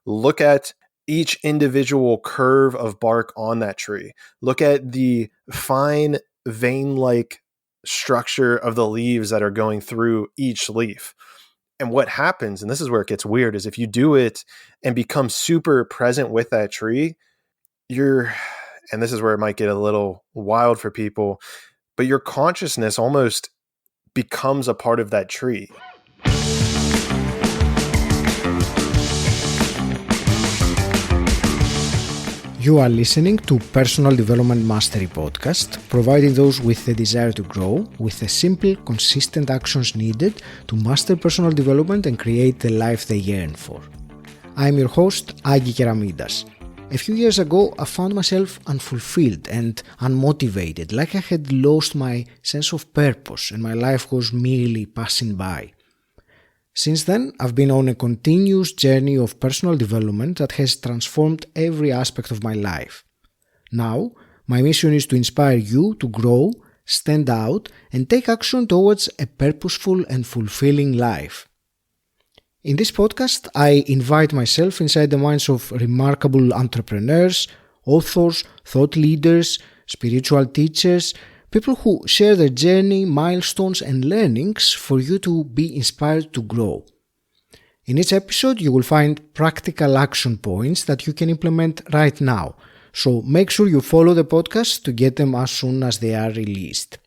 look at each individual curve of bark on that tree. Look at the fine vein-like structure of the leaves that are going through each leaf. And what happens, and this is where it gets weird, is if you do it and become super present with that tree, and this is where it might get a little wild for people, but your consciousness almost becomes a part of that tree. You are listening to Personal Development Mastery Podcast, providing those with the desire to grow with the simple, consistent actions needed to master personal development and create the life they yearn for. I'm your host, 𝗁𝗁𝗺𝗲. A few years ago, I found myself unfulfilled and unmotivated, like I had lost my sense of purpose and my life was merely passing by. Since then, I've been on a continuous journey of personal development that has transformed every aspect of my life. Now, my mission is to inspire you to grow, stand out, and take action towards a purposeful and fulfilling life. In this podcast, I invite myself inside the minds of remarkable entrepreneurs, authors, thought leaders, spiritual teachers, people who share their journey, milestones, and learnings for you to be inspired to grow. In each episode, you will find practical action points that you can implement right now. So make sure you follow the podcast to get them as soon as they are released.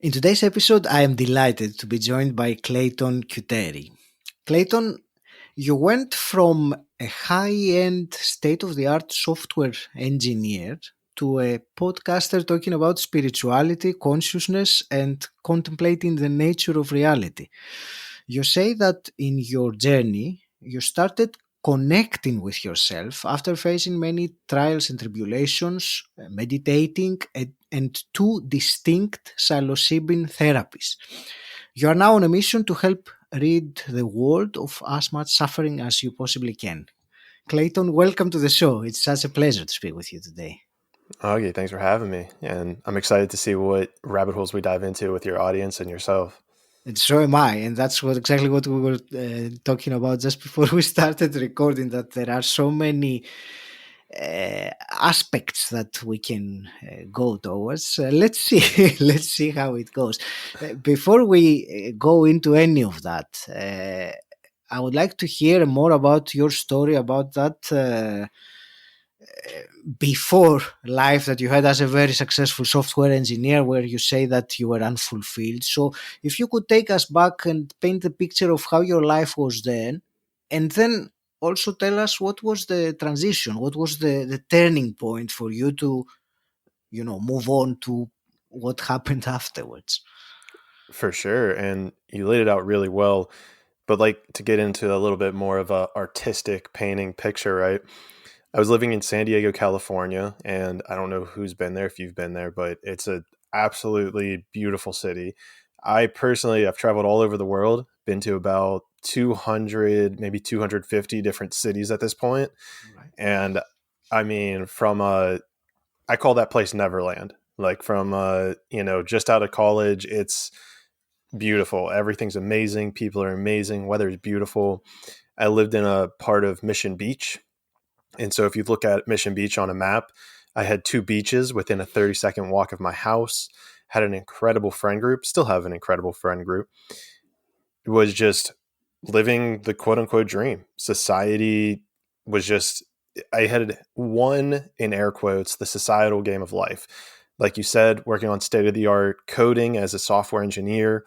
In today's episode, I am delighted to be joined by Clayton Cuteri. Clayton, you went from a high-end, state-of-the-art software engineer to a podcaster talking about spirituality, consciousness, and contemplating the nature of reality. You say that in your journey, you started connecting with yourself after facing many trials and tribulations, meditating, and two distinct psilocybin therapies. You are now on a mission to help rid the world of as much suffering as you possibly can. Clayton, welcome to the show. It's such a pleasure to speak with you today. Okay, thanks for having me. And I'm excited to see what rabbit holes we dive into with your audience and yourself. And so am I. And that's exactly what we were talking about just before we started recording, that there are so many aspects that we can go towards. Let's see. Let's see how it goes. Before we go into any of that, I would like to hear more about your story, about that before life that you had as a very successful software engineer, where you say that you were unfulfilled. So if you could take us back and paint a picture of how your life was then, and then also tell us what was the transition, what was the turning point for you to, move on to what happened afterwards. For sure. And you laid it out really well. But to get into a little bit more of a artistic painting picture, right? I was living in San Diego, California, and I don't know who's been there, if you've been there, but it's an absolutely beautiful city. I've traveled all over the world, been to about 200, maybe 250 different cities at this point. Right. And I mean, I call that place Neverland. From just out of college, it's beautiful. Everything's amazing. People are amazing. Weather is beautiful. I lived in a part of Mission Beach. And so if you look at Mission Beach on a map, I had two beaches within a 30-second walk of my house, had an incredible friend group, still have an incredible friend group. It was just living the quote unquote dream. Society was just, I had won, in air quotes, the societal game of life. Like you said, working on state-of-the-art coding as a software engineer,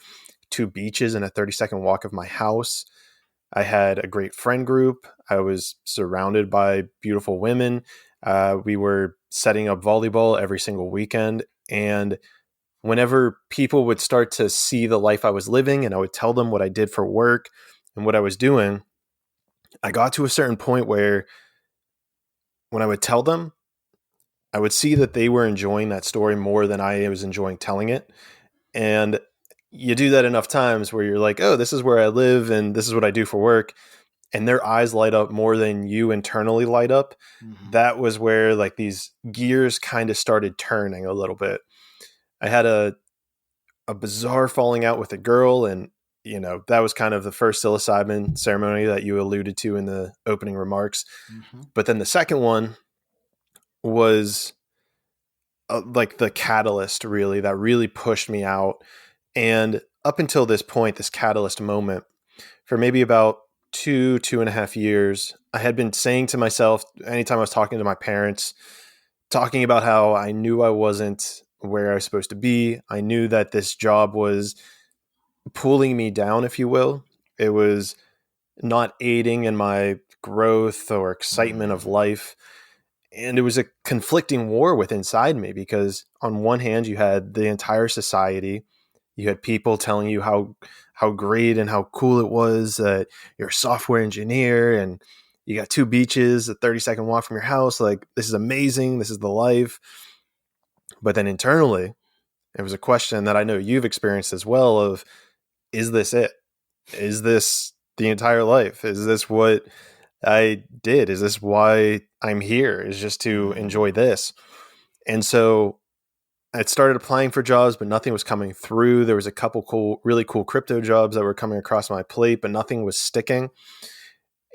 two beaches in a 30-second walk of my house. I had a great friend group. I was surrounded by beautiful women. We were setting up volleyball every single weekend. And whenever people would start to see the life I was living and I would tell them what I did for work and what I was doing, I got to a certain point where when I would tell them, I would see that they were enjoying that story more than I was enjoying telling it. And you do that enough times where you're like, oh, this is where I live and this is what I do for work. And their eyes light up more than you internally light up. Mm-hmm. That was where these gears kind of started turning a little bit. I had a bizarre falling out with a girl, and that was kind of the first psilocybin ceremony that you alluded to in the opening remarks. Mm-hmm. But then the second one was like the catalyst, really, that really pushed me out. And up until this point, this catalyst moment, for maybe about 2.5 years, I had been saying to myself, anytime I was talking to my parents, talking about how I knew I wasn't where I was supposed to be. I knew that this job was pulling me down, if you will. It was not aiding in my growth or excitement of life. And it was a conflicting war within inside me, because on one hand, you had the entire society. You had people telling you how great and how cool it was that you're a software engineer and you got two beaches, a 30-second walk from your house. Like, this is amazing. This is the life. But then internally, it was a question that I know you've experienced as well of, is this it? Is this the entire life? Is this what I did? Is this why I'm here? Is just to enjoy this? And so I started applying for jobs, but nothing was coming through. There was a couple really cool crypto jobs that were coming across my plate, but nothing was sticking.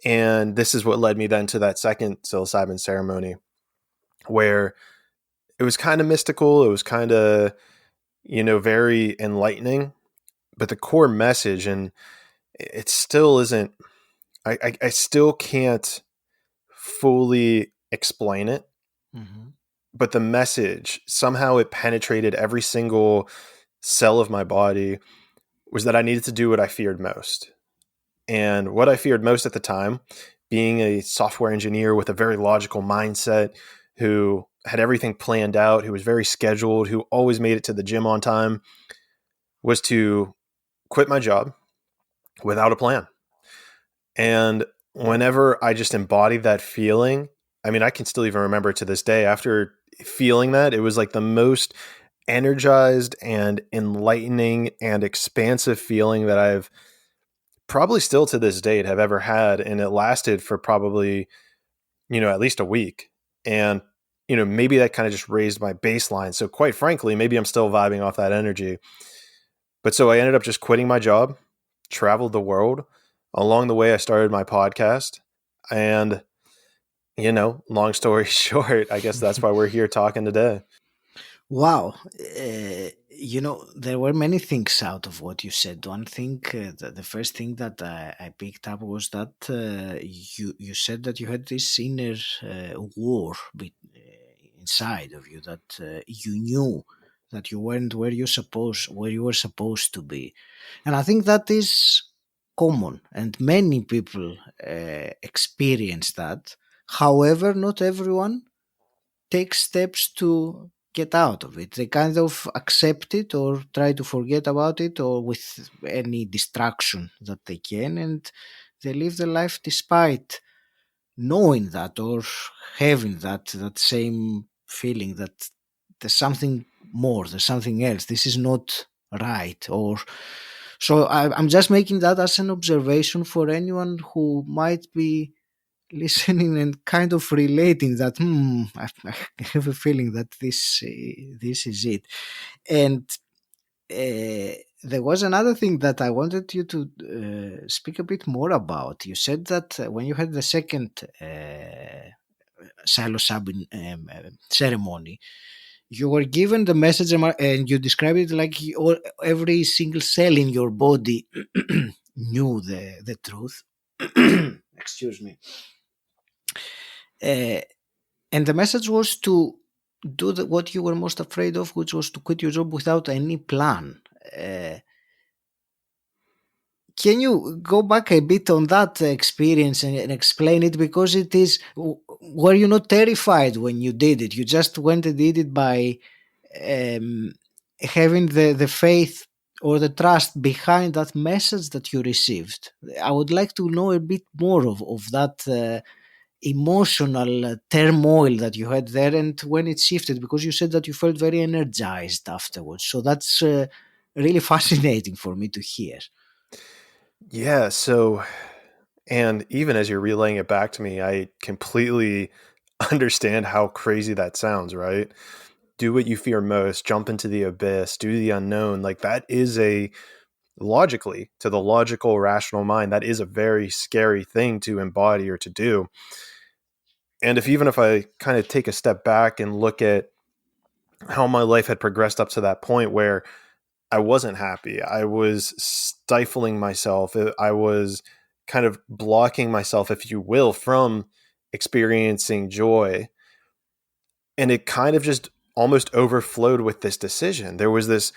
And this is what led me then to that second psilocybin ceremony, where it was kind of mystical. It was kind of, very enlightening, but the core message, and it still isn't, I still can't fully explain it, Mm-hmm. but the message, somehow it penetrated every single cell of my body, was that I needed to do what I feared most. And what I feared most at the time, being a software engineer with a very logical mindset, who had everything planned out, who was very scheduled, who always made it to the gym on time, was to quit my job without a plan. And whenever I just embodied that feeling, I mean, I can still even remember to this day, after feeling that, it was like the most energized and enlightening and expansive feeling that I've probably still to this date have ever had. And it lasted for probably, at least a week. And, maybe that kind of just raised my baseline. So quite frankly, maybe I'm still vibing off that energy. But so I ended up just quitting my job, traveled the world. Along the way, I started my podcast. And, long story short, I guess that's why we're here talking today. Wow. There were many things out of what you said. One thing, the first thing that I picked up was that you said that you had this inner war inside of you, that you knew that you weren't where you were supposed to be. And I think that is common, and many people experience that. However, not everyone take steps to get out of it. They kind of accept it or try to forget about it, or with any distraction that they can, and they live their life despite knowing that, or having that same feeling that there's something more, there's something else. This is not right. Or so I'm just making that as an observation for anyone who might be listening and kind of relating that I have a feeling that this is it. And there was another thing that I wanted you to speak a bit more about. You said that when you had the second psilocybin ceremony, you were given the message, and you described it like every single cell in your body knew the truth. Excuse me. And the message was to do what you were most afraid of, which was to quit your job without any plan. Can you go back a bit on that experience and explain it? Because it is, were you not terrified when you did it? You just went and did it by having the faith or the trust behind that message that you received. I would like to know a bit more of that emotional turmoil that you had there, and when it shifted, because you said that you felt very energized afterwards. So that's really fascinating for me to hear. Yeah. So, and even as you're relaying it back to me, I completely understand how crazy that sounds, right? Do what you fear most, jump into the abyss, do the unknown. Like, that is a logically, to the logical, rational mind, that is a very scary thing to embody or to do. And even if I kind of take a step back and look at how my life had progressed up to that point where I wasn't happy, I was stifling myself, I was kind of blocking myself, if you will, from experiencing joy. And it kind of just almost overflowed with this decision. There was this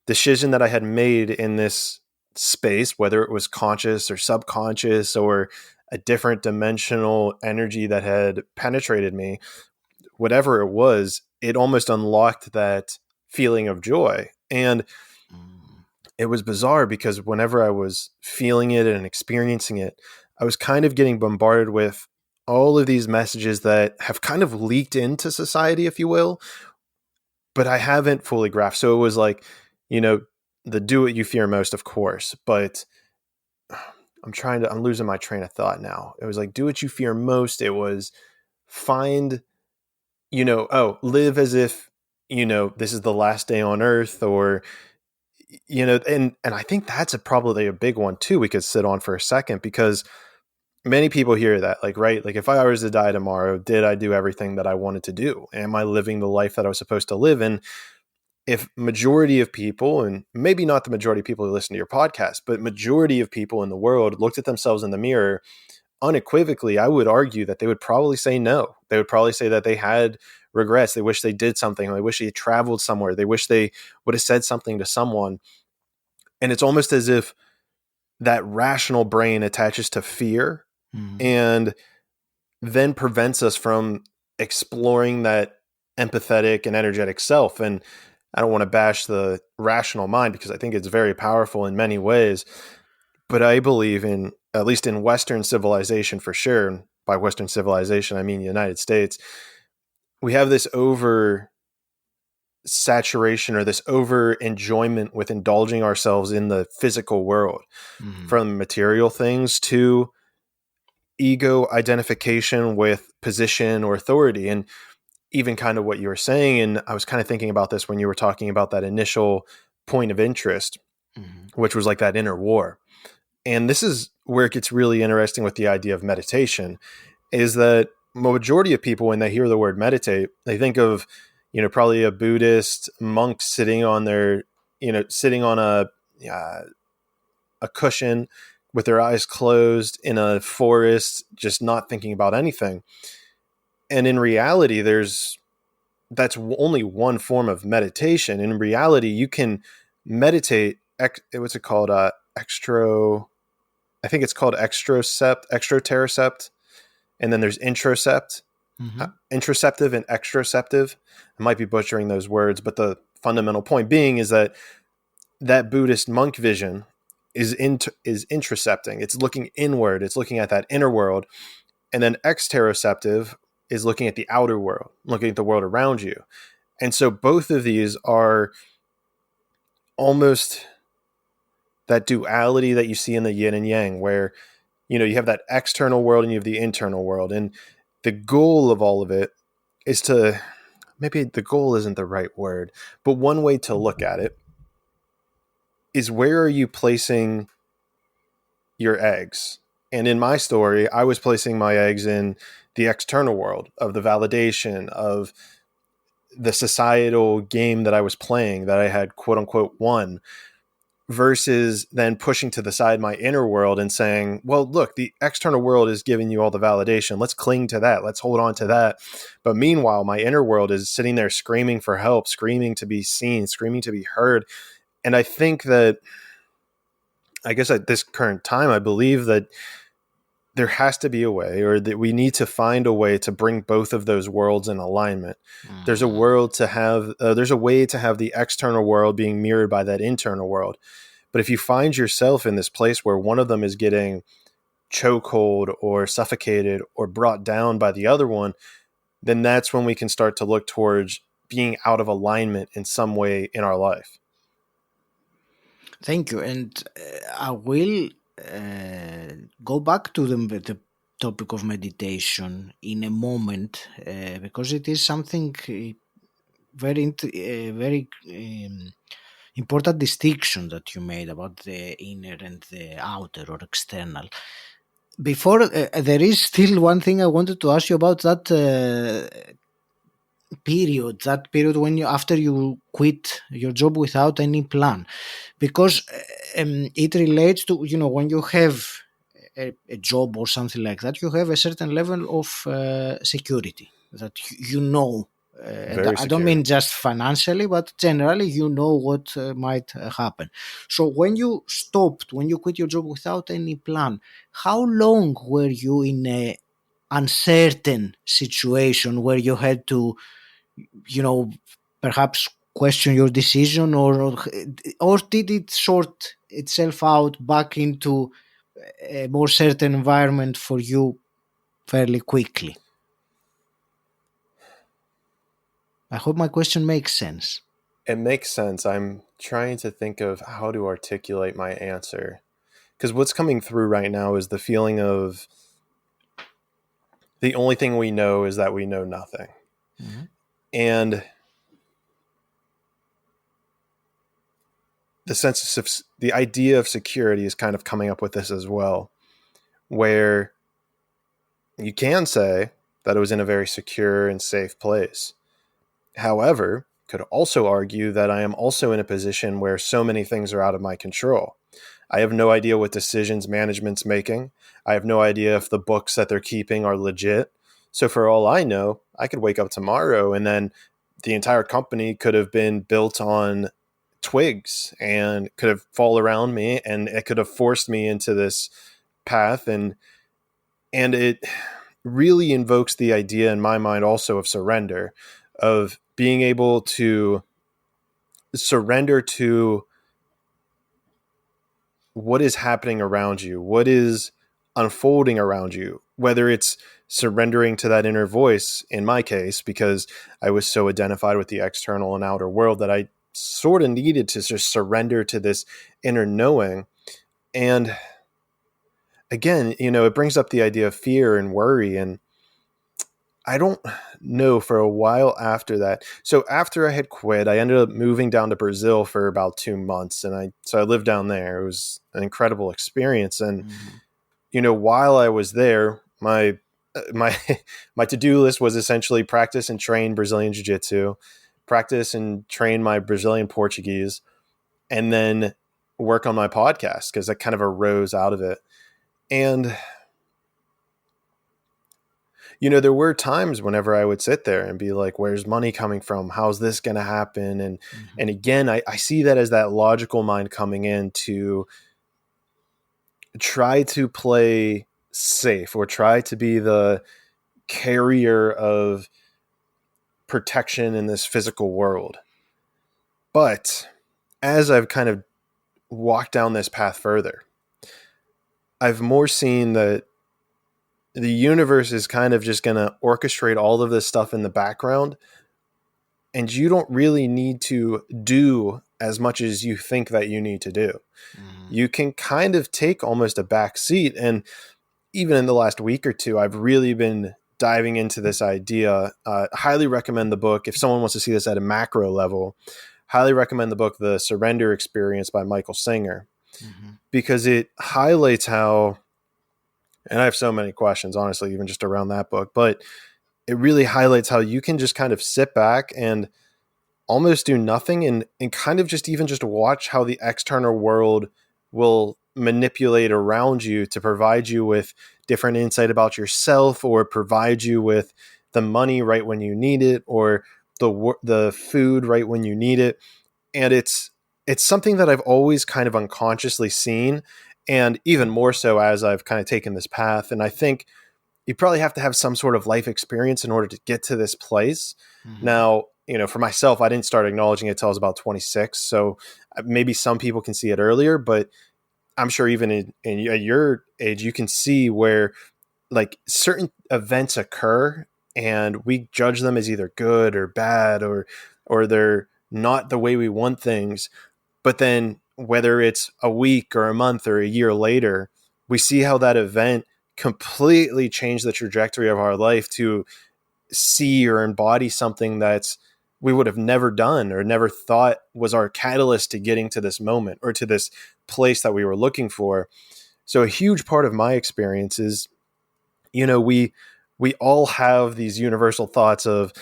decision that I had made in this space, whether it was conscious or subconscious or a different dimensional energy that had penetrated me, whatever it was, it almost unlocked that feeling of joy. And it was bizarre because whenever I was feeling it and experiencing it, I was kind of getting bombarded with all of these messages that have kind of leaked into society, if you will, but I haven't fully grasped. So it was like, the do what you fear most, of course, but I'm losing my train of thought now. It was like, do what you fear most. It was find, live as if, this is the last day on earth, or, and I think that's probably a big one too, we could sit on for a second, because many people hear that, like, right? Like, if I was to die tomorrow, did I do everything that I wanted to do? Am I living the life that I was supposed to live? And if majority of people, and maybe not the majority of people who listen to your podcast, but majority of people in the world looked at themselves in the mirror, unequivocally, I would argue that they would probably say no. They would probably say that they had regrets. They wish they did something. They wish they traveled somewhere. They wish they would have said something to someone. And it's almost as if that rational brain attaches to fear and then prevents us from exploring that empathetic and energetic self. And I don't want to bash the rational mind, because I think it's very powerful in many ways. But I believe in, at least in Western civilization for sure, and by Western civilization, I mean the United States, we have this over saturation or this over enjoyment with indulging ourselves in the physical world, from material things to ego identification with position or authority. And even kind of what you were saying, and I was kind of thinking about this when you were talking about that initial point of interest, which was like that inner war. And this is where it gets really interesting with the idea of meditation, is that majority of people, when they hear the word meditate, they think of, probably a Buddhist monk sitting on their, sitting on a cushion with their eyes closed in a forest, just not thinking about anything. And in reality, that's only one form of meditation. In reality, you can meditate. What's it called? I think it's called extroterocept, and then there's introcept, introceptive and extroceptive. I might be butchering those words, but the fundamental point being is that Buddhist monk vision is introcepting. It's looking inward. It's looking at that inner world. And then exteroceptive is looking at the outer world, looking at the world around you. And so both of these are almost that duality that you see in the yin and yang, where, you have that external world and you have the internal world. And the goal of all of it is to, maybe the goal isn't the right word, but one way to look at it is, where are you placing your eggs? And in my story, I was placing my eggs in the external world of the validation of the societal game that I was playing, that I had quote unquote won, versus then pushing to the side my inner world and saying, well, look, the external world is giving you all the validation. Let's cling to that. Let's hold on to that. But meanwhile, my inner world is sitting there screaming for help, screaming to be seen, screaming to be heard. And I think that, I guess at this current time, I believe that there has to be a way, or that we need to find a way to bring both of those worlds in alignment. There's a there's a way to have the external world being mirrored by that internal world. But if you find yourself in this place where one of them is getting chokehold or suffocated or brought down by the other one, then that's when we can start to look towards being out of alignment in some way in our life. Thank you. And I will go back to the topic of meditation in a moment, because it is something very important distinction that you made about the inner and the outer or external. Before, there is still one thing I wanted to ask you about that period when you, after you quit your job without any plan, because it relates to, when you have a job or something like that, you have a certain level of security that and Very I don't secure. mean just financially, but generally what might happen. So when you quit your job without any plan, how long were you in a uncertain situation where you had to, perhaps question your decision, or did it sort itself out back into a more certain environment for you fairly quickly? I hope my question makes sense. It makes sense. I'm trying to think of how to articulate my answer. Because what's coming through right now is the feeling of the only thing we know is that we know nothing. Mm-hmm. And the idea of security is kind of coming up with this as well, where you can say that it was in a very secure and safe place. However, could also argue that I am also in a position where so many things are out of my control. I have no idea what decisions management's making. I have no idea if the books that they're keeping are legit. So for all I know, I could wake up tomorrow and then the entire company could have been built on twigs and could have fallen around me, and it could have forced me into this path. And it really invokes the idea in my mind also of surrender, of being able to surrender to what is happening around you, what is unfolding around you, whether it's surrendering to that inner voice, in my case, because I was so identified with the external and outer world that I sort of needed to just surrender to this inner knowing. And again, it brings up the idea of fear and worry. And I don't know, for a while after that. So after I had quit, I ended up moving down to Brazil for about 2 months. And I lived down there. It was an incredible experience. And, while I was there, my my to-do list was essentially practice and train Brazilian jiu-jitsu, practice and train my Brazilian Portuguese, and then work on my podcast, because that kind of arose out of it. And there were times whenever I would sit there and be like, where's money coming from? How's this going to happen? And again, I see that as that logical mind coming in to try to play safe, or try to be the carrier of protection in this physical world. But as I've kind of walked down this path further, I've more seen that the universe is kind of just going to orchestrate all of this stuff in the background, and you don't really need to do as much as you think that you need to do. You can kind of take almost a back seat. And even in the last week or two, I've really been diving into this idea. Highly recommend the book. If someone wants to see this at a macro level, highly recommend the book, The Surrender Experience by Michael Singer, because it highlights how, and I have so many questions, honestly, even just around that book, but it really highlights how you can just kind of sit back and almost do nothing, and kind of just watch how the external world will manipulate around you to provide you with different insight about yourself, or provide you with the money right when you need it, or the food right when you need it. And it's something that I've always kind of unconsciously seen, and even more so as I've kind of taken this path. And I think you probably have to have some sort of life experience in order to get to this place. Now, for myself, I didn't start acknowledging it till I was about 26. So maybe some people can see it earlier, but I'm sure even at your age, you can see where like certain events occur and we judge them as either good or bad, or they're not the way we want things. But then whether it's a week or a month or a year later, we see how that event completely changed the trajectory of our life to see or embody something that's we would have never done or never thought was our catalyst to getting to this moment or to this place that we were looking for. So a huge part of my experience is, we all have these universal thoughts of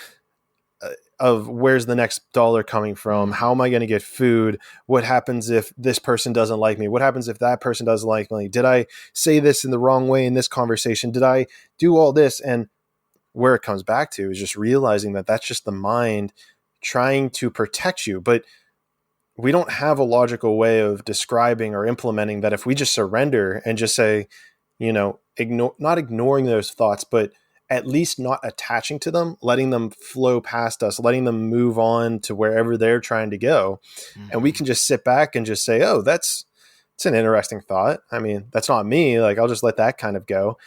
where's the next dollar coming from? How am I going to get food? What happens if this person doesn't like me? What happens if that person doesn't like me? Did I say this in the wrong way in this conversation? Did I do all this? And where it comes back to is just realizing that that's just the mind trying to protect you. But we don't have a logical way of describing or implementing that. If we just surrender and just say, not ignoring those thoughts, but at least not attaching to them, letting them flow past us, letting them move on to wherever they're trying to go. Mm-hmm. And we can just sit back and just say, oh, it's an interesting thought. I mean, that's not me. Like, I'll just let that kind of go.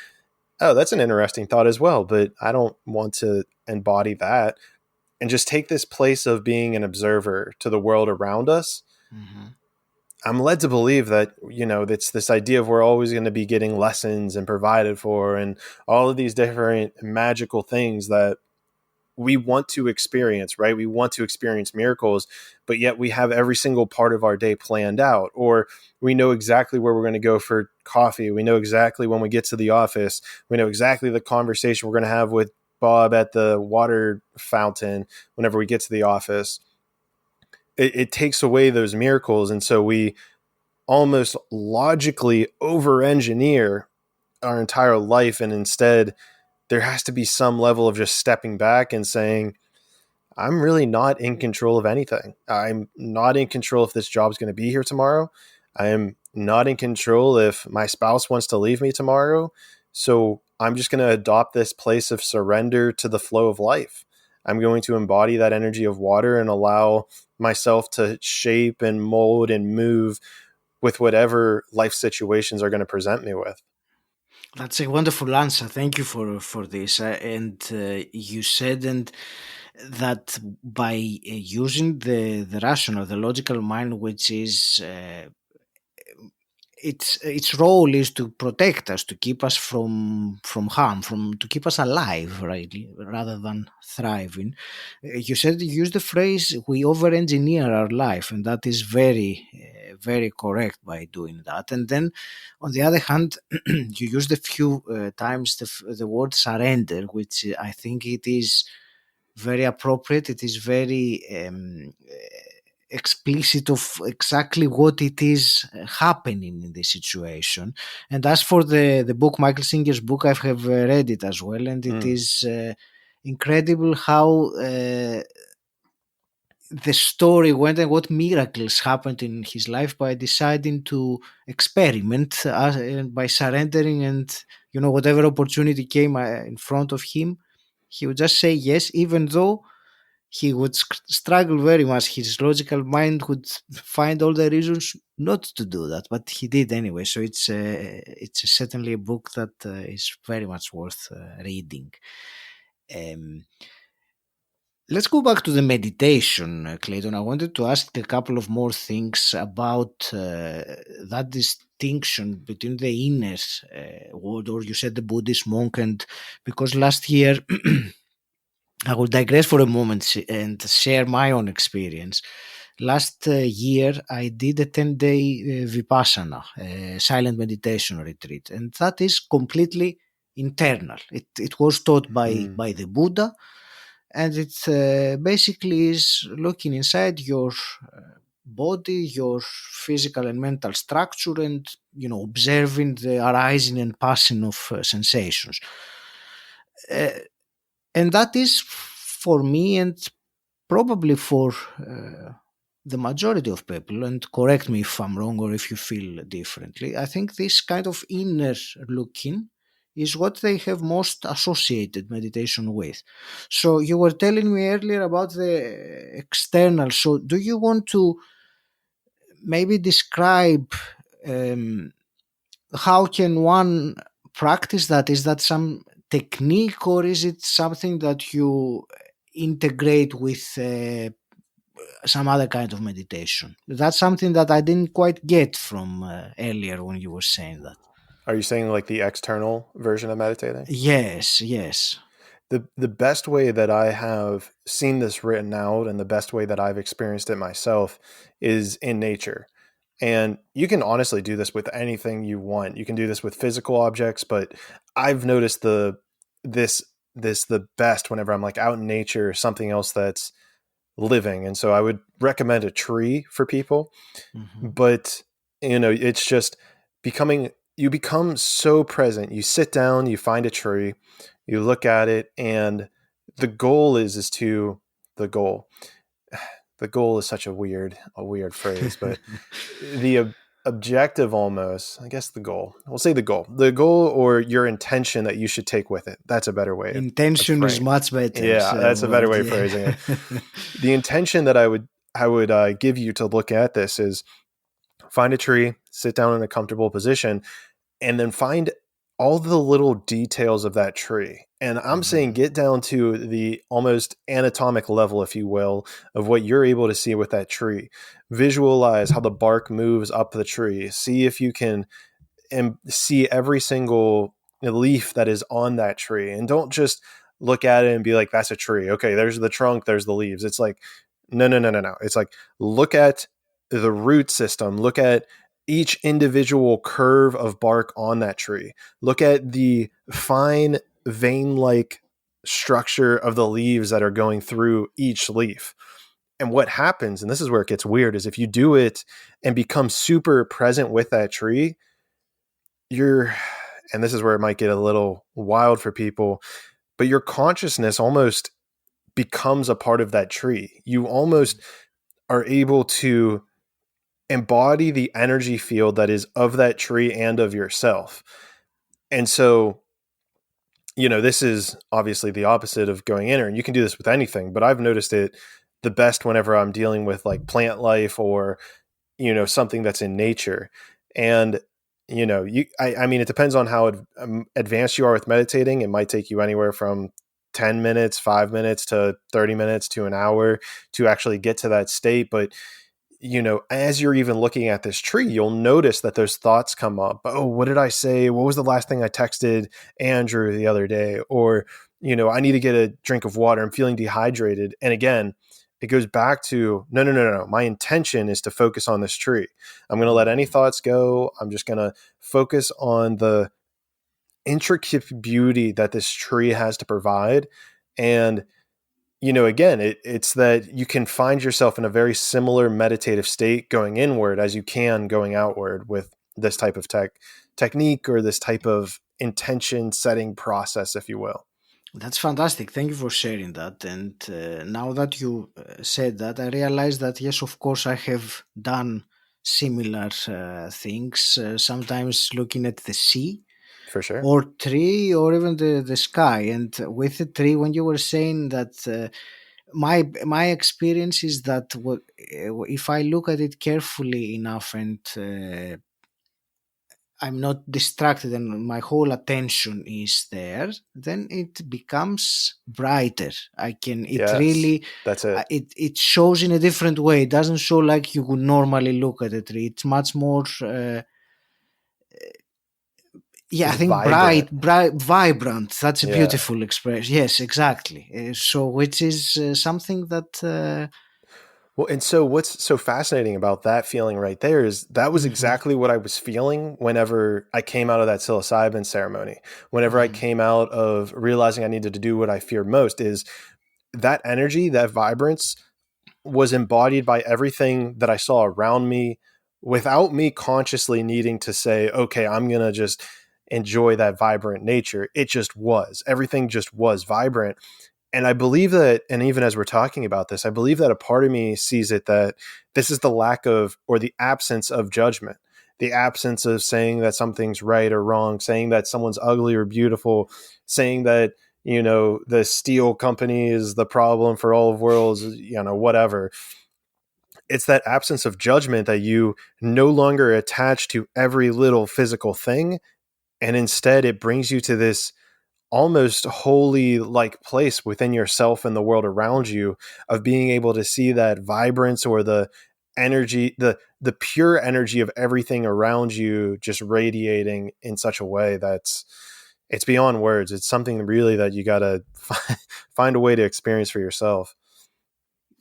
Oh, that's an interesting thought as well, but I don't want to embody that. And just take this place of being an observer to the world around us. Mm-hmm. I'm led to believe that, it's this idea of we're always going to be getting lessons and provided for and all of these different magical things that we want to experience, right? We want to experience miracles, but yet we have every single part of our day planned out, or we know exactly where we're going to go for coffee. We know exactly when we get to the office. We know exactly the conversation we're going to have with Bob at the water fountain whenever we get to the office. It takes away those miracles. And so we almost logically over-engineer our entire life. And instead, there has to be some level of just stepping back and saying, I'm really not in control of anything. I'm not in control if this job's going to be here tomorrow. I am not in control if my spouse wants to leave me tomorrow. So I'm just going to adopt this place of surrender to the flow of life. I'm going to embody that energy of water and allow myself to shape and mold and move with whatever life situations are going to present me with. That's a wonderful answer. Thank you for this. You said that by using the rational, the logical mind, which is its role is to protect us, to keep us from harm, to keep us alive, right, rather than thriving. You said, you used the phrase, we over-engineer our life, and that is very, very correct by doing that. And then, on the other hand, you used a few times the word surrender, which I think it is very appropriate. It is very explicit of exactly what it is happening in this situation. And as for the book, Michael Singer's book, I have read it as well, and it is incredible how the story went and what miracles happened in his life by deciding to experiment, by surrendering, and whatever opportunity came in front of him, he would just say yes, even though he would struggle very much. His logical mind would find all the reasons not to do that, but he did anyway. So it's certainly a book that is very much worth reading. Let's go back to the meditation, Clayton. I wanted to ask a couple of more things about that distinction between the inner world, or you said the Buddhist monk, and because last year I will digress for a moment and share my own experience. Last year, I did a 10-day 𝗵𝗵𝗂, silent meditation retreat, and that is completely internal. It was taught by the Buddha, and it basically is looking inside your body, your physical and mental structure, and observing the arising and passing of sensations. And that is, for me, and probably for the majority of people, and correct me if I'm wrong or if you feel differently, I think this kind of inner looking is what they have most associated meditation with. So you were telling me earlier about the external. So do you want to maybe describe how can one practice that? Is that some technique, or is it something that you integrate with some other kind of meditation? That's something that I didn't quite get from earlier when you were saying that. Are you saying like the external version of meditating? Yes. the best way that I have seen this written out and the best way that I've experienced it myself is in nature. And you can honestly do this with anything you want. You can do this with physical objects, but I've noticed this the best whenever I'm like out in nature, something else that's living. And so I would recommend a tree for people. Mm-hmm. But it's just you become so present. You sit down, you find a tree, you look at it, and the goal is to the goal. The goal is such a weird phrase, but the objective, almost, I guess, the goal. We'll say the goal or your intention that you should take with it. That's a better way of Intention is phrasing. much better. Yeah, that's a better way of Yeah. phrasing it. The intention that I would give you to look at this is find a tree, sit down in a comfortable position, and then find all the little details of that tree. And I'm saying get down to the almost anatomic level, if you will, of what you're able to see with that tree. Visualize how the bark moves up the tree. See if you can see every single leaf that is on that tree. And don't just look at it and be like, that's a tree. Okay, there's the trunk, there's the leaves. It's like, no. It's like, look at the root system. Look at each individual curve of bark on that tree. Look at the fine vein-like structure of the leaves that are going through each leaf. And what happens, and this is where it gets weird, is if you do it and become super present with that tree, and this is where it might get a little wild for people, but your consciousness almost becomes a part of that tree. You almost are able to embody the energy field that is of that tree and of yourself. And so, this is obviously the opposite of going inner, and you can do this with anything, but I've noticed it the best whenever I'm dealing with like plant life or, something that's in nature. And, I mean, it depends on how advanced you are with meditating. It might take you anywhere from 10 minutes, 5 minutes to 30 minutes to an hour to actually get to that state. But as you're even looking at this tree, you'll notice that those thoughts come up. Oh, what did I say? What was the last thing I texted Andrew the other day? Or, I need to get a drink of water. I'm feeling dehydrated. And again, it goes back to, no. My intention is to focus on this tree. I'm going to let any thoughts go. I'm just going to focus on the intricate beauty that this tree has to provide. And again, it's that you can find yourself in a very similar meditative state going inward as you can going outward with this type of technique or this type of intention setting process, if you will. That's fantastic. Thank you for sharing that. And now that you said that, I realize that, yes, of course, I have done similar things, sometimes looking at the sea For sure. or tree or even the sky. And with the tree, when you were saying that, my experience is that if I look at it carefully enough and I'm not distracted and my whole attention is there, then it becomes brighter. Yes, that's it. It shows in a different way. It doesn't show like you would normally look at a tree. It's much more I It's think vibrant. vibrant. That's a Yeah. beautiful expression. Yes, exactly. So, which is something that. Well, and so what's so fascinating about that feeling right there is that was Mhm, exactly what I was feeling whenever I came out of that psilocybin ceremony. Whenever I mhm, came out of realizing I needed to do what I feared most, is that energy, that vibrance was embodied by everything that I saw around me without me consciously needing to say, okay, I'm going to just enjoy that vibrant nature. It just was. Everything just was vibrant. And I believe that, and even as we're talking about this, I believe that a part of me sees it that this is the lack of, or the absence of judgment, the absence of saying that something's right or wrong, saying that someone's ugly or beautiful, saying that, the steel company is the problem for all of worlds, whatever. It's that absence of judgment that you no longer attach to every little physical thing. And instead it brings you to this almost holy like place within yourself and the world around you of being able to see that vibrance or the energy, the pure energy of everything around you just radiating in such a way that's it's beyond words. It's something really that you got to find a way to experience for yourself.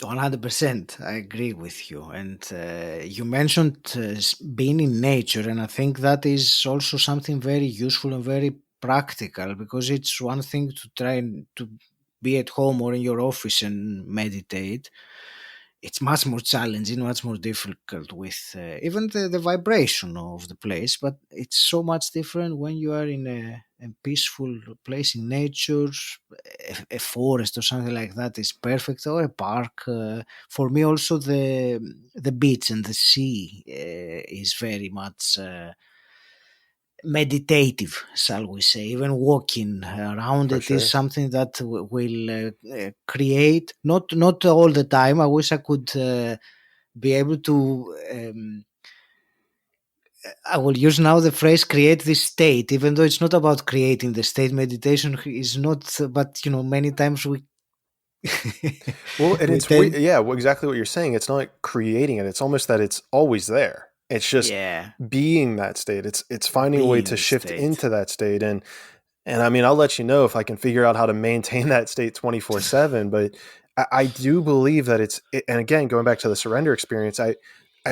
100%, I agree with you. And you mentioned being in nature, and I think that is also something very useful and very practical, because it's one thing to try and to be at home or in your office and meditate. It's much more challenging, much more difficult with even the vibration of the place, but it's so much different when you are in a peaceful place in nature. A forest or something like that is perfect, or a park. For me also the beach and the sea is very much meditative, shall we say. Even walking around For it is sure. something that will create, not all the time. I wish I could be able to I will use now the phrase create this state, even though it's not about creating the state. Meditation is not, but many times we Well, and we it's weird. tend, Yeah, exactly what you're saying. It's not like creating it. It's almost that it's always there. It's just yeah, being that state. It's finding a way being to the shift state. into that state. And I mean, I'll let you know if I can figure out how to maintain that state 24/7. But I do believe that and again, going back to the surrender experience, I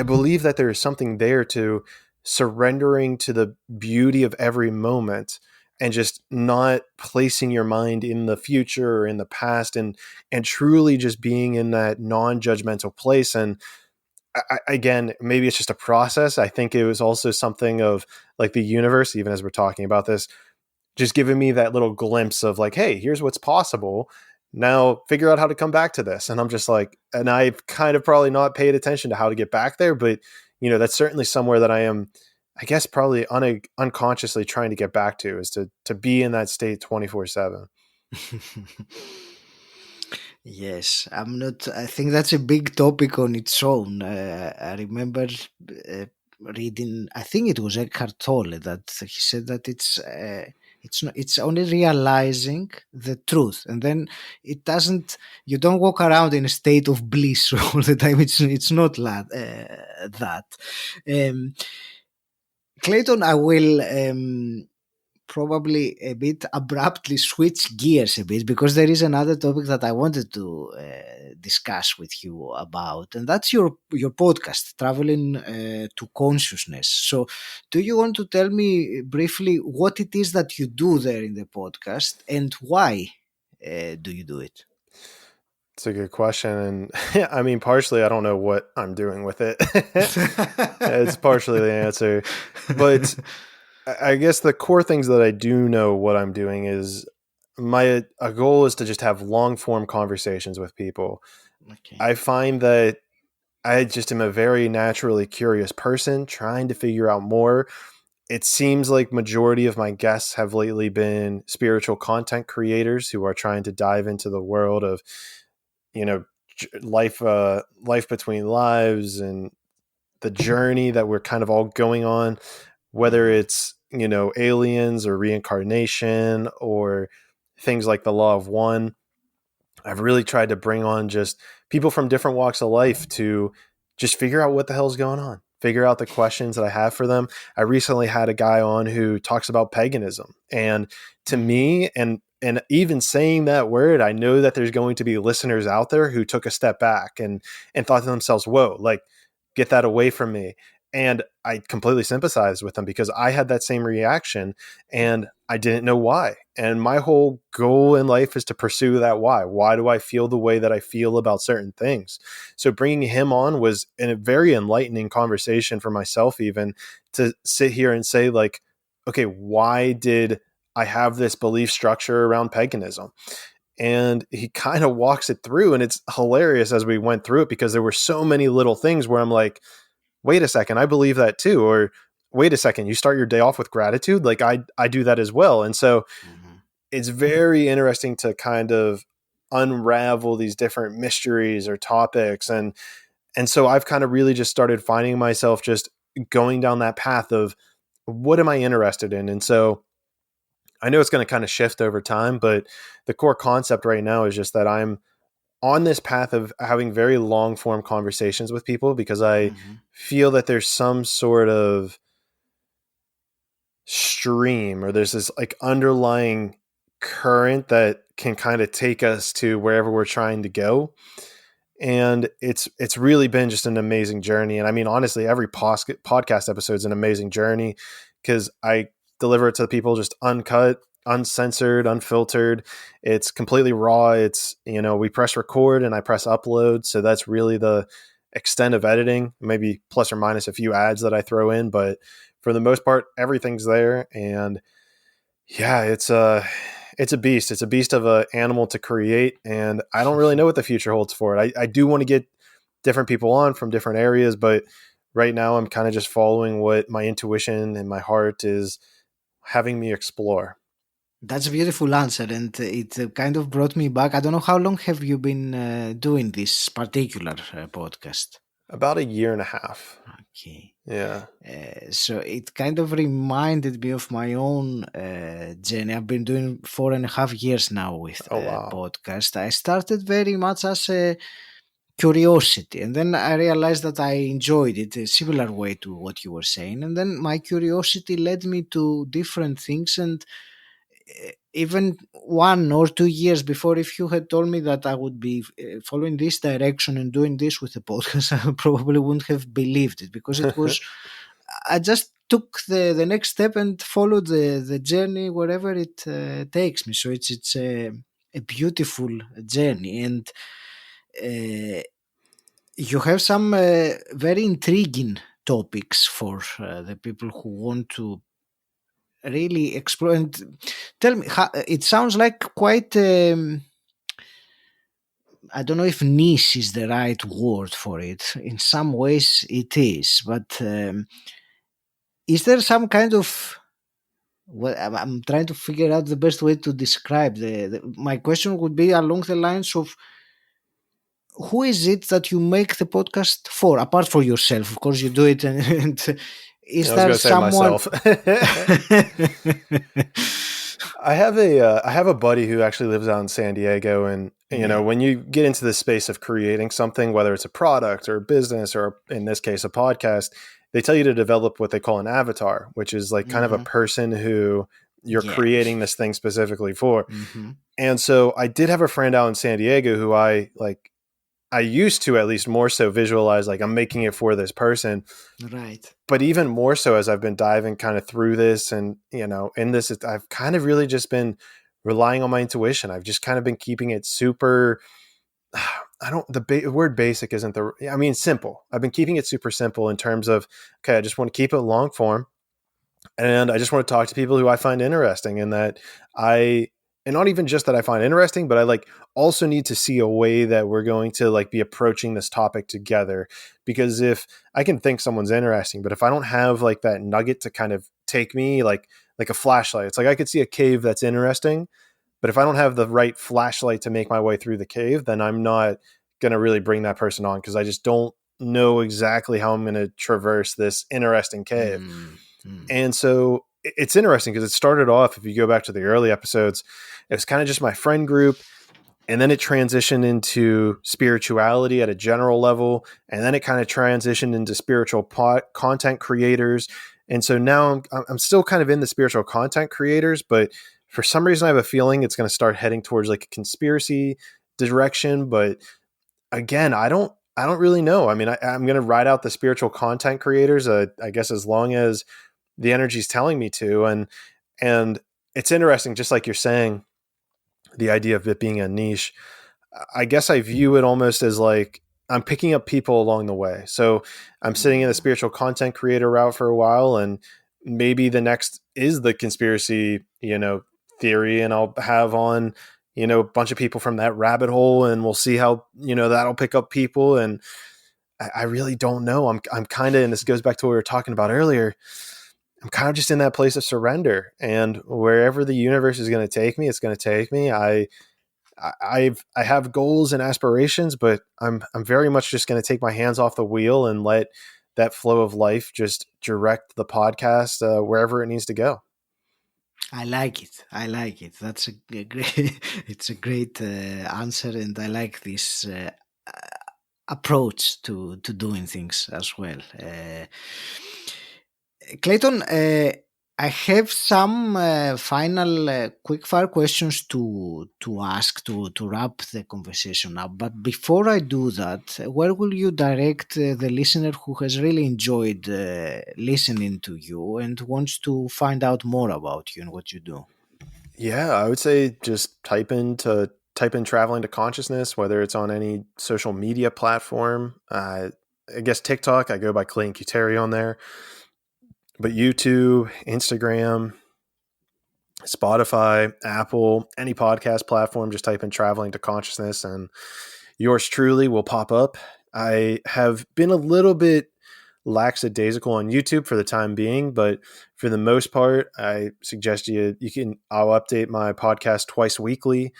believe that there is something there to surrendering to the beauty of every moment and just not placing your mind in the future or in the past, and truly just being in that non-judgmental place. And again, maybe it's just a process. I think it was also something of like the universe, even as we're talking about this, just giving me that little glimpse of like, hey, here's what's possible. Now figure out how to come back to this. And I'm just like, and I've kind of probably not paid attention to how to get back there, but that's certainly somewhere that I am, I guess, probably unconsciously trying to get back to, is to be in that state 24/7. Yes, I'm not. I think that's a big topic on its own. I remember reading. I think it was Eckhart Tolle that he said that it's not. It's only realizing the truth, and then it doesn't. You don't walk around in a state of bliss all the time. It's not that. Um, Clayton, I will. Probably a bit abruptly switch gears a bit, because there is another topic that I wanted to discuss with you about, and that's your podcast, Traveling to Consciousness. So, do you want to tell me briefly what it is that you do there in the podcast, and why do you do it? It's a good question. And I mean, partially, I don't know what I'm doing with it. It's partially the answer. But I guess the core things that I do know what I'm doing is a goal is to just have long form conversations with people. Okay. I find that I just am a very naturally curious person trying to figure out more. It seems like majority of my guests have lately been spiritual content creators who are trying to dive into the world of, you know, life between lives and the journey that we're kind of all going on, whether Mhm. it's, aliens or reincarnation or things like the law of one. I've really tried to bring on just people from different walks of life to just figure out what the hell's going on, figure out the questions that I have for them. I recently had a guy on who talks about paganism. And to Mhm. me, and even saying that word, I know that there's going to be listeners out there who took a step back and thought to themselves, whoa, like, get that away from me. And I completely sympathized with them because I had that same reaction and I didn't know why. And my whole goal in life is to pursue that why. Why do I feel the way that I feel about certain things? So bringing him on was a very enlightening conversation for myself, even to sit here and say, like, okay, why did I have this belief structure around paganism? And he kind of walks it through, and it's hilarious as we went through it because there were so many little things where I'm like, wait a second, I believe that too. Or wait a second, you start your day off with gratitude. Like I do that as well. And so Mhm. it's very interesting to kind of unravel these different mysteries or topics. And so I've kind of really just started finding myself just going down that path of what am I interested in? And so I know it's going to kind of shift over time, but the core concept right now is just that I'm on this path of having very long form conversations with people because I Mhm. feel that there's some sort of stream, or there's this like underlying current that can kind of take us to wherever we're trying to go. And it's really been just an amazing journey. And I mean, honestly, every podcast episode is an amazing journey because I deliver it to the people just uncut, uncensored, unfiltered. It's completely raw. It's, we press record and I press upload. So that's really the extent of editing, maybe plus or minus a few ads that I throw in. But for the most part, everything's there. And yeah, it's a beast. It's a beast of an animal to create, and I don't really know what the future holds for it. I do want to get different people on from different areas, but right now I'm kind of just following what my intuition and my heart is having me explore. That's a beautiful answer, and it kind of brought me back. I don't know how long have you been doing this particular podcast? About a year and a half. Okay. Yeah. So it kind of reminded me of my own journey. I've been doing 4.5 years now with Oh, wow. podcast. I started very much as a curiosity, and then I realized that I enjoyed it a similar way to what you were saying, and then my curiosity led me to different things. And even 1 or 2 years before, if you had told me that I would be following this direction and doing this with the podcast, I probably wouldn't have believed it, because it was I just took the next step and followed the journey wherever it takes me. So it's a beautiful journey, and you have some very intriguing topics for the people who want to really explore. And tell me, it sounds like quite I don't know if niche is the right word for it. In some ways it is, but is there some kind of, well, I'm trying to figure out the best way to describe my question would be along the lines of, who is it that you make the podcast for, apart from yourself? Of course you do it, and is I was going there to say someone myself. I have a buddy who actually lives out in San Diego, and when you get into the space of creating something, whether it's a product or a business or in this case a podcast, they tell you to develop what they call an avatar, which is like kind of a person who you're creating this thing specifically for. And so I did have a friend out in San Diego who I used to at least more so visualize like I'm making it for this person. Right. But even more so as I've been diving kind of through this and, in this, I've kind of really just been relying on my intuition. I've just kind of been keeping it super, the word basic isn't simple. I've been keeping it super simple in terms of, okay, I just want to keep it long form. And I just want to talk to people who I find interesting, and and not even just that I find interesting, but I also need to see a way that we're going to be approaching this topic together. Because if I can think someone's interesting, but if I don't have that nugget to kind of take me like a flashlight, it's like I could see a cave that's interesting, but if I don't have the right flashlight to make my way through the cave, then I'm not going to really bring that person on, because I just don't know exactly how I'm going to traverse this interesting cave. And so it's interesting because it started off, if you go back to the early episodes, it was kind of just my friend group. And then it transitioned into spirituality at a general level. And then it kind of transitioned into spiritual content creators. And so now I'm still kind of in the spiritual content creators, but for some reason I have a feeling it's going to start heading towards a conspiracy direction. But again, I don't really know. I mean, I'm going to ride out the spiritual content creators, I guess, as long as the energy is telling me to. And it's interesting, just like you're saying, the idea of it being a niche. I guess I view it almost as I'm picking up people along the way. So I'm sitting in the spiritual content creator route for a while, and maybe the next is the conspiracy, theory, and I'll have on, a bunch of people from that rabbit hole, and we'll see how, that'll pick up people. And I really don't know. I'm kind of, and this goes back to what we were talking about earlier, I'm kind of just in that place of surrender, and wherever the universe is going to take me, it's going to take me. I have goals and aspirations, but I'm very much just going to take my hands off the wheel and let that flow of life just direct the podcast wherever it needs to go. I like it. That's a great. It's a great answer, and I like this approach to doing things as well. Clayton, I have some final quick-fire questions to ask to wrap the conversation up. But before I do that, where will you direct the listener who has really enjoyed listening to you and wants to find out more about you and what you do? Yeah, I would say just type in traveling to consciousness, whether it's on any social media platform. I guess TikTok, I go by Clayton Cuteri on there, but YouTube, Instagram, Spotify, Apple, any podcast platform, just type in traveling to consciousness and yours truly will pop up. I have been a little bit lackadaisical on YouTube for the time being, but for the most part, I suggest I'll update my podcast twice weekly.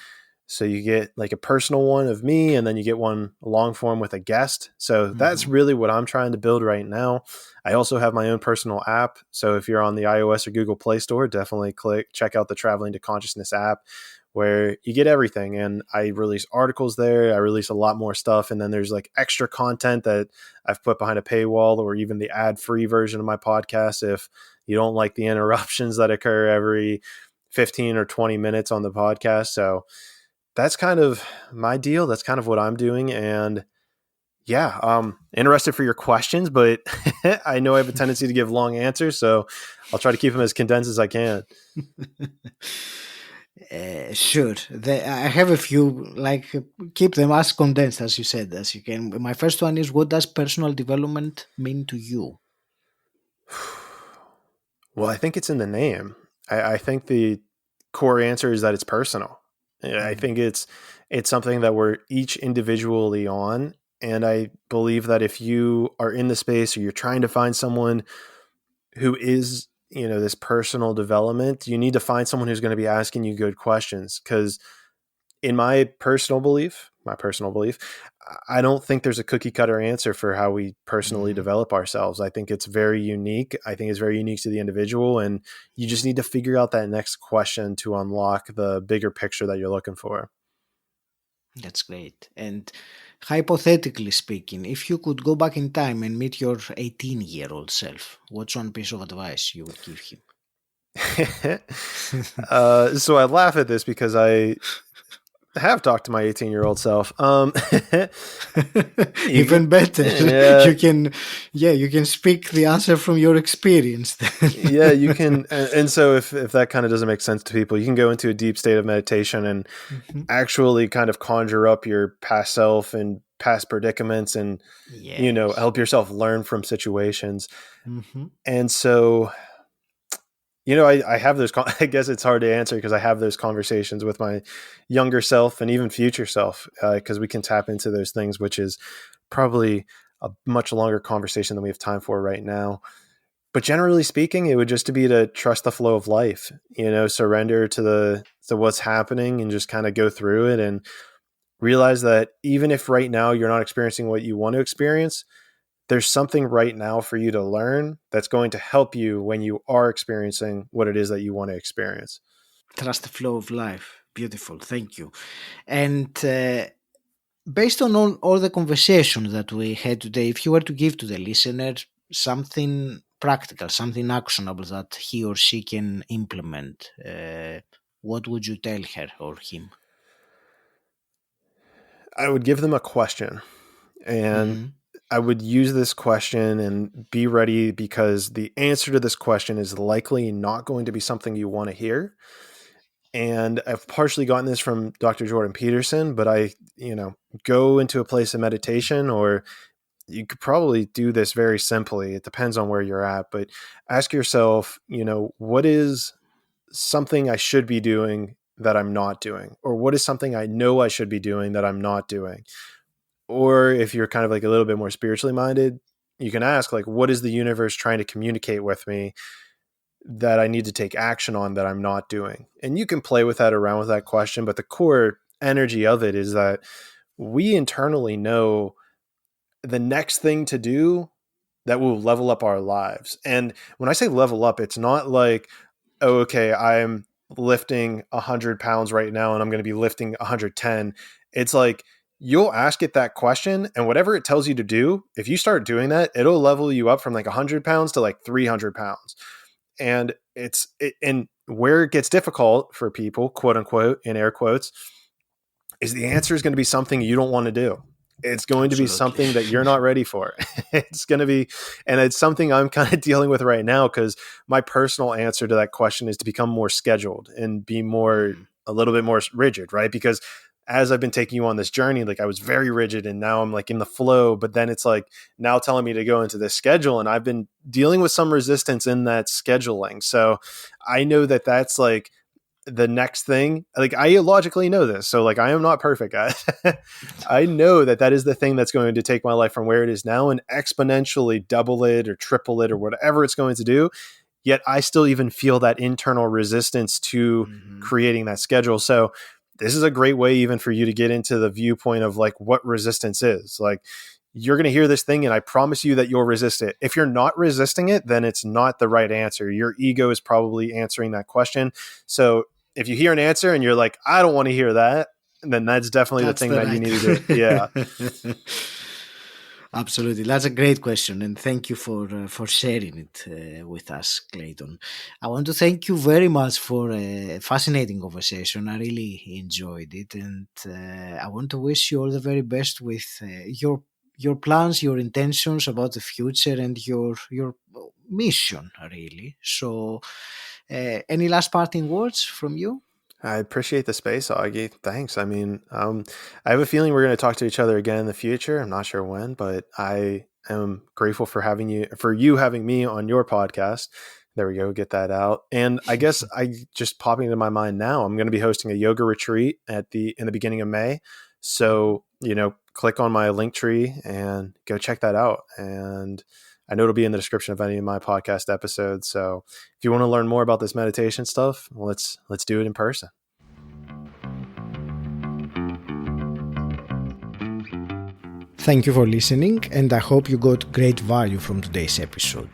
So you get like a personal one of me, and then you get one long form with a guest. So that's Mm-hmm. really what I'm trying to build right now. I also have my own personal app. So if you're on the iOS or Google Play Store, definitely check out the Traveling to Consciousness app where you get everything. And I release articles there. I release a lot more stuff. And then there's like extra content that I've put behind a paywall, or even the ad-free version of my podcast if you don't like the interruptions that occur every 15 or 20 minutes on the podcast. So that's kind of my deal. That's kind of what I'm doing. And yeah, interested for your questions, but I know I have a tendency to give long answers, so I'll try to keep them as condensed as I can. Sure. I have a few, like, keep them as condensed as you said, as you can. My first one is, what does personal development mean to you? Well, I think it's in the name. I think the core answer is that it's personal. I Mm. think it's something that we're each individually on. And I believe that if you are in the space or you're trying to find someone who is, this personal development, you need to find someone who's going to be asking you good questions. Because in my personal belief, I don't think there's a cookie cutter answer for how we personally Mm. develop ourselves. I think it's very unique. I think it's very unique to the individual, and you just need to figure out that next question to unlock the bigger picture that you're looking for. That's great. And hypothetically speaking, if you could go back in time and meet your 18-year-old self, what's one piece of advice you would give him? So I laugh at this because I have talked to my 18-year-old self. You, Even better. yeah, You can speak the answer from your experience then. yeah, you can. And so if that kind of doesn't make sense to people, you can go into a deep state of meditation and Mhm. actually kind of conjure up your past self and past predicaments and, Yes. help yourself learn from situations. Hmm. And so, I have those, I guess it's hard to answer because I have those conversations with my younger self and even future self, because we can tap into those things, which is probably a much longer conversation than we have time for right now. But generally speaking, it would just to be to trust the flow of life, surrender to what's happening and just kind of go through it and realize that even if right now you're not experiencing what you want to experience, there's something right now for you to learn that's going to help you when you are experiencing what it is that you want to experience. Trust the flow of life. Beautiful. Thank you. And based on all the conversations that we had today, if you were to give to the listener something practical, something actionable that he or she can implement, what would you tell her or him? I would give them a question, and Hmm. I would use this question and be ready because the answer to this question is likely not going to be something you want to hear. And I've partially gotten this from Dr. Jordan Peterson, but I, go into a place of meditation, or you could probably do this very simply. It depends on where you're at, but ask yourself, what is something I should be doing that I'm not doing? Or what is something I know I should be doing that I'm not doing? Or if you're kind of like a little bit more spiritually minded, you can ask, like, what is the universe trying to communicate with me that I need to take action on that I'm not doing? And you can play with that, around with that question, but the core energy of it is that we internally know the next thing to do that will level up our lives. And when I say level up, it's not like, oh, okay, I'm lifting 100 pounds right now and I'm going to be lifting 110. It's like, you'll ask it that question, and whatever it tells you to do, if you start doing that, it'll level you up from like 100 pounds to like 300 pounds. And and where it gets difficult for people, quote unquote, in air quotes, is the answer is going to be something you don't want to do. It's going to be something that you're not ready for. It's going to be, and it's something I'm kind of dealing with right now, because my personal answer to that question is to become more scheduled and be a little bit more rigid, right? Because as I've been taking you on this journey, like I was very rigid and now I'm like in the flow, but then it's like now telling me to go into this schedule, and I've been dealing with some resistance in that scheduling. So I know that that's like the next thing. Like I logically know this. So like I am not perfect. I know that is the thing that's going to take my life from where it is now and exponentially double it or triple it or whatever it's going to do. Yet I still even feel that internal resistance to creating that schedule. So this is a great way even for you to get into the viewpoint of like what resistance is. Like you're going to hear this thing and I promise you that you'll resist it. If you're not resisting it, then it's not the right answer. Your ego is probably answering that question. So if you hear an answer and you're like, I don't want to hear that, then that's definitely the thing that you need to do. Yeah. Absolutely. That's a great question. And thank you for sharing it with us, Clayton. I want to thank you very much for a fascinating conversation. I really enjoyed it. And I want to wish you all the very best with your plans, your intentions about the future and your mission, really. So any last parting words from you? I appreciate the space, Augie. Thanks. I mean, I have a feeling we're going to talk to each other again in the future. I'm not sure when, but I am grateful for you having me on your podcast. There we go. Get that out. And I guess just popping into my mind now, I'm going to be hosting a yoga retreat in the beginning of May. So, click on my link tree and go check that out. And I know it'll be in the description of any of my podcast episodes. So if you want to learn more about this meditation stuff, let's do it in person. Thank you for listening, and I hope you got great value from today's episode.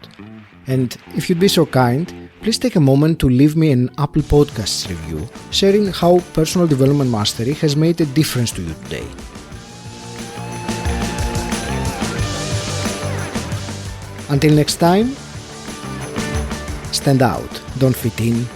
And if you'd be so kind, please take a moment to leave me an Apple Podcasts review, sharing how personal development mastery has made a difference to you today. Until next time, stand out, don't fit in,